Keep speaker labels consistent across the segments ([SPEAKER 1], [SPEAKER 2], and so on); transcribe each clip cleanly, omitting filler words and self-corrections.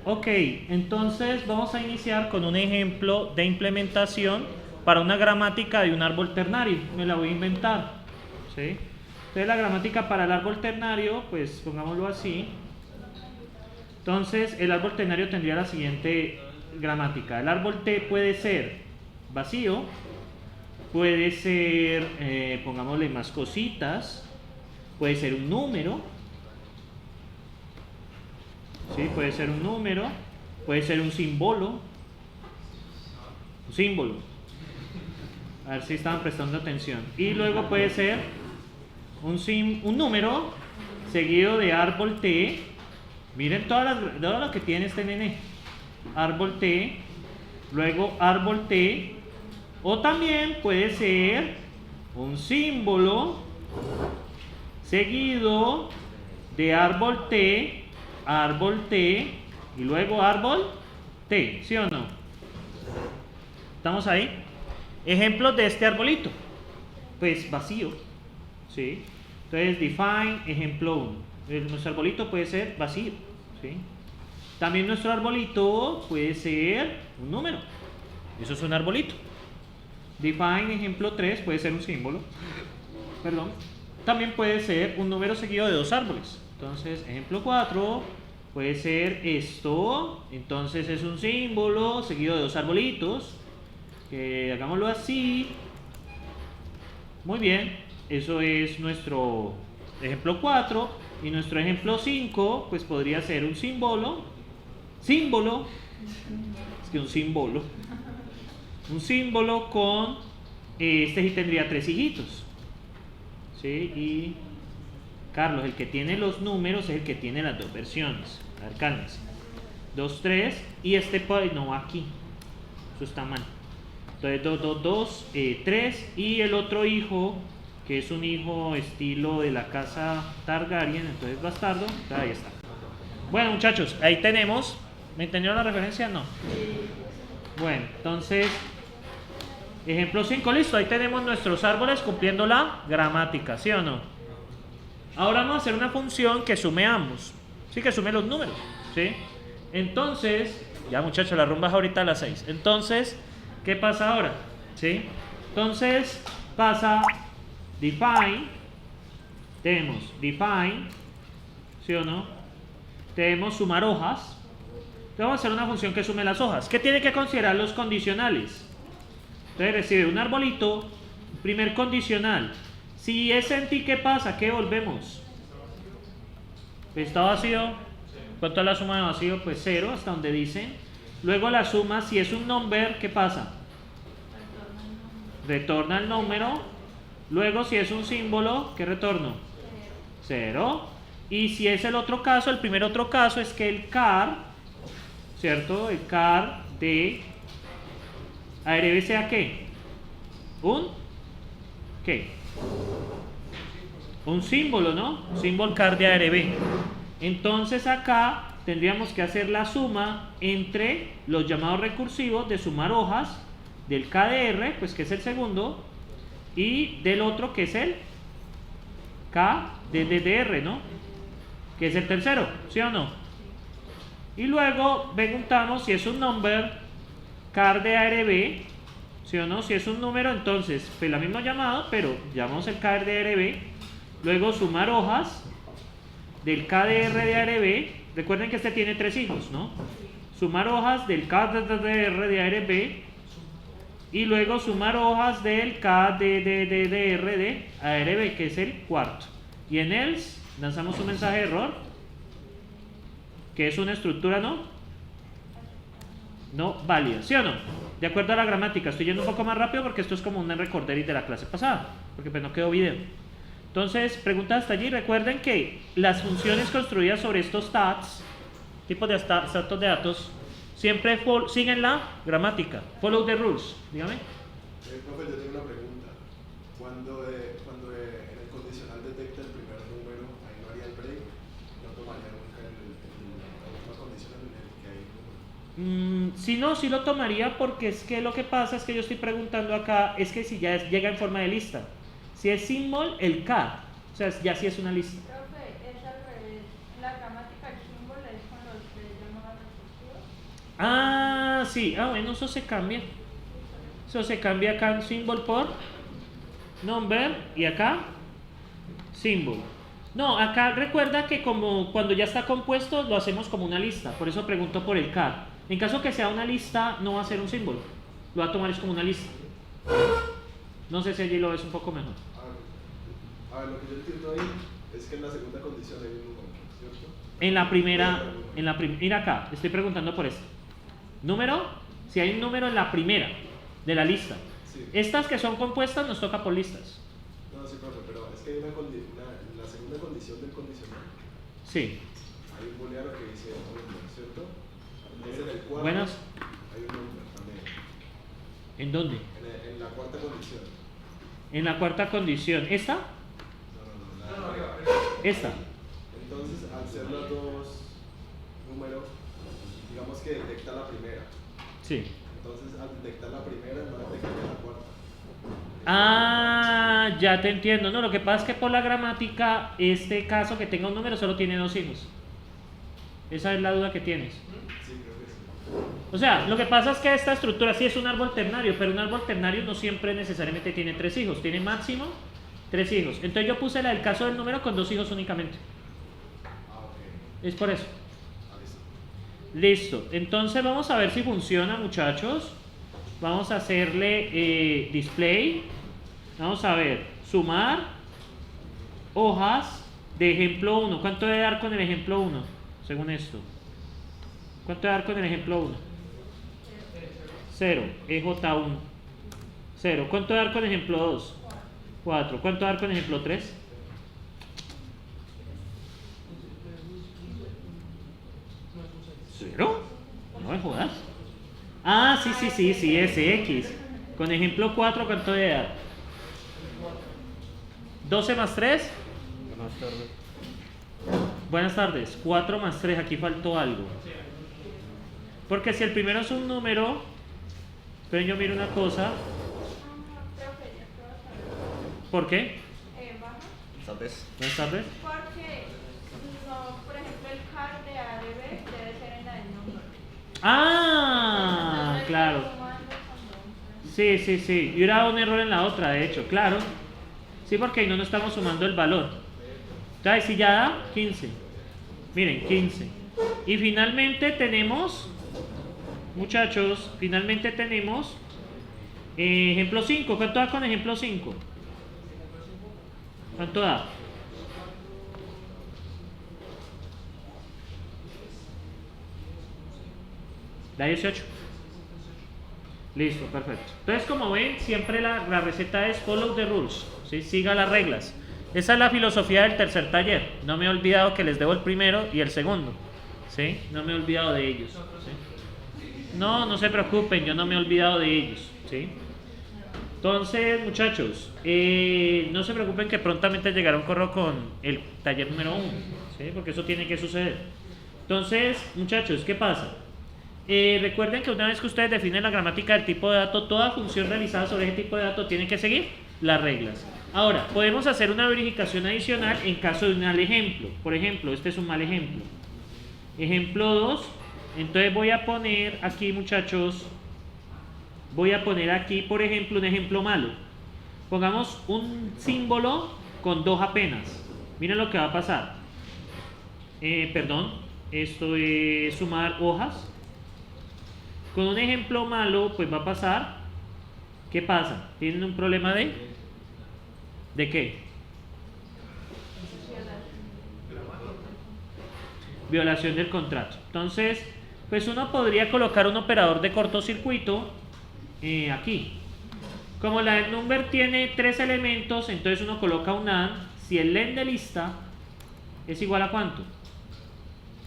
[SPEAKER 1] Ok, entonces vamos a iniciar con un ejemplo de implementación para una gramática de un árbol ternario. Me la voy a inventar, ¿sí? Entonces la gramática para el árbol ternario, pues pongámoslo así. Entonces el árbol ternario tendría la siguiente gramática. El árbol T puede ser vacío, puede ser, pongámosle más cositas, puede ser un número, ¿sí? Puede ser un número, puede ser un símbolo, a ver si estaban prestando atención, y luego puede ser un número seguido de árbol T. Miren todo lo que tiene este nene. Árbol T, luego árbol T, o también puede ser un símbolo seguido de árbol T, y luego árbol T, ¿sí o no? ¿Estamos ahí? Ejemplos de este arbolito. Pues vacío, ¿sí? Entonces, define, ejemplo 1. Nuestro arbolito puede ser vacío, ¿sí? También nuestro arbolito puede ser un número. Eso es un arbolito. Define, ejemplo 3, puede ser un símbolo. Perdón. También puede ser un número seguido de dos árboles. Entonces, ejemplo 4 puede ser esto. Entonces es un símbolo seguido de dos arbolitos. Hagámoslo así. Muy bien. Eso es nuestro ejemplo 4. Y nuestro ejemplo 5, pues podría ser un símbolo. Es que un símbolo. Un símbolo con, este sí tendría 3 hijitos. ¿Sí? Y Carlos, el que tiene los números es el que tiene las dos versiones. A ver, cálmense. 2, 3. Y este no va aquí. Eso está mal. Entonces 2, 2, 2, 3. Y el otro hijo, que es un hijo estilo de la casa Targaryen, entonces bastardo. Ahí está. Bueno, muchachos, ahí tenemos. ¿Me entendieron la referencia? No. Bueno, entonces, ejemplo 5, listo. Ahí tenemos nuestros árboles cumpliendo la gramática, ¿sí o no? Ahora vamos a hacer una función que sume ambos. Sí, que sume los números, ¿sí? Entonces, ya muchachos, la rumba es ahorita a las 6. Entonces, ¿qué pasa ahora? ¿Sí? Entonces, pasa define. Tenemos define, ¿sí o no? Tenemos sumar hojas. Entonces vamos a hacer una función que sume las hojas. ¿Qué tiene que considerar los condicionales? Entonces recibe un arbolito, primer condicional. Si es en ti, ¿qué pasa? ¿Qué volvemos? Está vacío. ¿Cuánto es la suma de vacío? Pues 0, hasta donde dice. Luego la suma, si es un number, ¿qué pasa? Retorna el número. Luego, si es un símbolo, ¿qué retorno? 0. Y si es el otro caso, el primer otro caso es que el car, ¿cierto? El car de ARB sea ¿qué? ¿Qué? Un símbolo, ¿no? Símbolo car de ARB. Entonces acá tendríamos que hacer la suma entre los llamados recursivos de sumar hojas del KDR, pues que es el segundo, y del otro que es el KDDR, ¿no? Que es el tercero, ¿sí o no? Y luego preguntamos si es un number, car de ARB, ¿sí o no? Si es un número, entonces, pues la misma llamada, pero llamamos el car de ARB. Luego sumar hojas del KDR de ARB. Recuerden que este tiene 3 hijos, ¿no? Sumar hojas del KDR de ARB. Y luego sumar hojas del KDDR de ARB, que es el cuarto. Y en else lanzamos un mensaje de error, que es una estructura no válida, ¿sí o no? De acuerdo a la gramática. Estoy yendo un poco más rápido porque esto es como un recorderis de la clase pasada, porque pues no quedó video. Entonces, pregunta hasta allí. Recuerden que las funciones construidas sobre estos stats, tipos de status de datos, siempre siguen la gramática. Follow the rules. Dígame.
[SPEAKER 2] Profe, yo tengo una pregunta. Cuando en el condicional detecta el primer número, ahí no haría el break, no tomaría nunca la última condición en el que hay un número.
[SPEAKER 1] Si no, sí lo tomaría, porque es que lo que pasa es que yo estoy preguntando acá, es que si ya llega en forma de lista. Si es symbol, el car, o sea, ya sí es una lista.
[SPEAKER 3] Profe, es al revés. La gramática del símbolo es con los tres llamados recursivos.
[SPEAKER 1] sí. Ah, bueno, eso se cambia. Eso se cambia acá en symbol por number y acá symbol. No, acá recuerda que como cuando ya está compuesto lo hacemos como una lista. Por eso pregunto por el car. En caso que sea una lista, no va a ser un símbolo. Lo va a tomar es como una lista. No sé si allí lo ves un poco mejor.
[SPEAKER 2] A ver, lo que yo entiendo ahí es que en la segunda condición hay un número, ¿cierto?
[SPEAKER 1] En la primera, mira acá, estoy preguntando por esto. Número, si hay un número en la primera de la lista.
[SPEAKER 2] Sí.
[SPEAKER 1] Estas que son compuestas nos toca por listas.
[SPEAKER 2] No, sí, profe, pero es que hay en la segunda condición del condicional.
[SPEAKER 1] Sí.
[SPEAKER 2] Hay un booleano que dice número, ¿cierto? Entonces en el cuarto
[SPEAKER 1] Buenas.
[SPEAKER 2] hay un número también.
[SPEAKER 1] ¿En dónde?
[SPEAKER 2] En la cuarta condición.
[SPEAKER 1] En la cuarta condición. ¿Esta?
[SPEAKER 2] No,
[SPEAKER 1] Esta.
[SPEAKER 2] Entonces, al ser los dos números, digamos que detecta la primera.
[SPEAKER 1] Sí.
[SPEAKER 2] Entonces, al detectar la primera, no detecta la cuarta.
[SPEAKER 1] Ah, ya te entiendo. No, lo que pasa es que por la gramática, este caso que tenga un número solo tiene dos hijos. Esa es la duda que tienes.
[SPEAKER 2] Sí, creo que sí.
[SPEAKER 1] O sea, lo que pasa es que esta estructura sí es un árbol ternario, pero un árbol ternario no siempre necesariamente tiene tres hijos, tiene máximo tres hijos. Entonces yo puse la del caso del número con dos hijos únicamente.
[SPEAKER 2] Ah, ok.
[SPEAKER 1] Es por eso.
[SPEAKER 2] Ah,
[SPEAKER 1] Listo. Entonces vamos a ver si funciona, muchachos. Vamos a hacerle display. Vamos a ver, sumar hojas de ejemplo 1. ¿Cuánto debe dar con el ejemplo 1? Según esto. ¿Cuánto debe dar con el ejemplo 1? 0. EJ1. 0. ¿Cuánto debe dar con el ejemplo 2? 4. ¿Cuánto debe dar con el ejemplo 3? 0. No me jodas. Ah, sí, SX. Con ejemplo 4, ¿cuánto debe dar? 12 más 3.
[SPEAKER 3] Buenas tardes.
[SPEAKER 1] Buenas tardes. 4 más 3, aquí faltó algo. Porque si el primero es un número, pero yo miro una cosa. ¿Por qué?
[SPEAKER 3] ¿Sabes?
[SPEAKER 1] Buenas tardes.
[SPEAKER 4] Porque, no, por ejemplo, el car de A de B debe ser en la del número.
[SPEAKER 1] Ah, claro. Sí. Y hubiera un error en la otra, de hecho, claro. Sí, porque ahí no estamos sumando el valor. Entonces, si ya da 15. Miren, 15. Y finalmente tenemos, muchachos, ejemplo 5. ¿Cuánto da con ejemplo 5? ¿Cuánto da? Da 18. Listo, perfecto. Entonces, como ven, siempre la receta es follow the rules, ¿sí? Siga las reglas. Esa es la filosofía del tercer taller. No me he olvidado que les debo el primero y el segundo, ¿sí? No me he olvidado de ellos, ¿sí? No se preocupen, yo no me he olvidado de ellos, ¿sí? Entonces, muchachos, no se preocupen que prontamente llegará un correo con el taller número 1, ¿sí? Porque eso tiene que suceder. Entonces, muchachos, ¿qué pasa? Recuerden que una vez que ustedes definen la gramática del tipo de dato, toda función realizada sobre ese tipo de dato tiene que seguir las reglas. Ahora, podemos hacer una verificación adicional en caso de un mal ejemplo. Por ejemplo, este es un mal ejemplo. Ejemplo 2. Entonces voy a poner aquí, muchachos, por ejemplo, un ejemplo malo. Pongamos un símbolo con 2 apenas. Miren lo que va a pasar. Esto es sumar hojas. Con un ejemplo malo, pues va a pasar. ¿Qué pasa? ¿Tienen un problema de qué? Violación del contrato. Entonces, pues uno podría colocar un operador de cortocircuito aquí. Como la del number tiene 3 elementos, entonces uno coloca un AND. Si el len de lista es igual a ¿cuánto?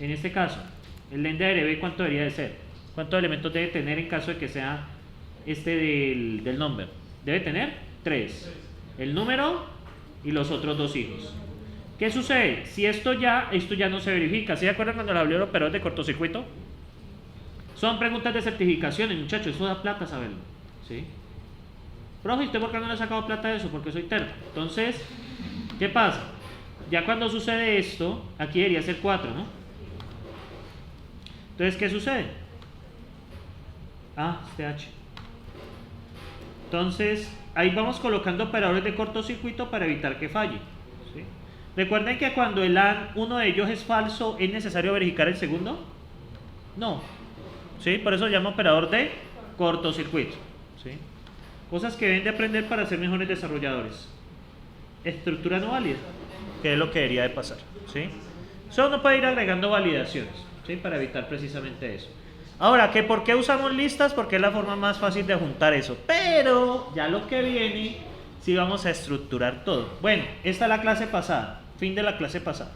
[SPEAKER 1] En este caso, el len de ARB, ¿cuánto debería de ser? ¿Cuántos elementos debe tener en caso de que sea este del number? Debe tener 3. El número y los otros 2 hijos. ¿Qué sucede? Si esto ya no se verifica. ¿Se acuerdan cuando le hablé del operador de cortocircuito? Son preguntas de certificaciones, muchachos. Eso da plata saberlo, ¿sí? Profe, ¿usted por qué no le ha sacado plata de eso? Porque soy terco. Entonces, ¿qué pasa? Ya cuando sucede esto, aquí debería ser 4, ¿no? Entonces, ¿qué sucede? este H. Entonces, ahí vamos colocando operadores de cortocircuito para evitar que falle. ¿Sí? Recuerden que cuando el AND, uno de ellos es falso, ¿es necesario verificar el segundo? No. ¿Sí? Por eso se llama operador de cortocircuito. ¿Sí? Cosas que deben de aprender para ser mejores desarrolladores. Estructura no válida, que es lo que debería de pasar. ¿Sí? Solo no puede ir agregando validaciones, ¿sí? Para evitar precisamente eso. Ahora, ¿por qué usamos listas? Porque es la forma más fácil de juntar eso. Pero ya lo que viene, sí vamos a estructurar todo. Bueno, esta es la clase pasada, fin de la clase pasada.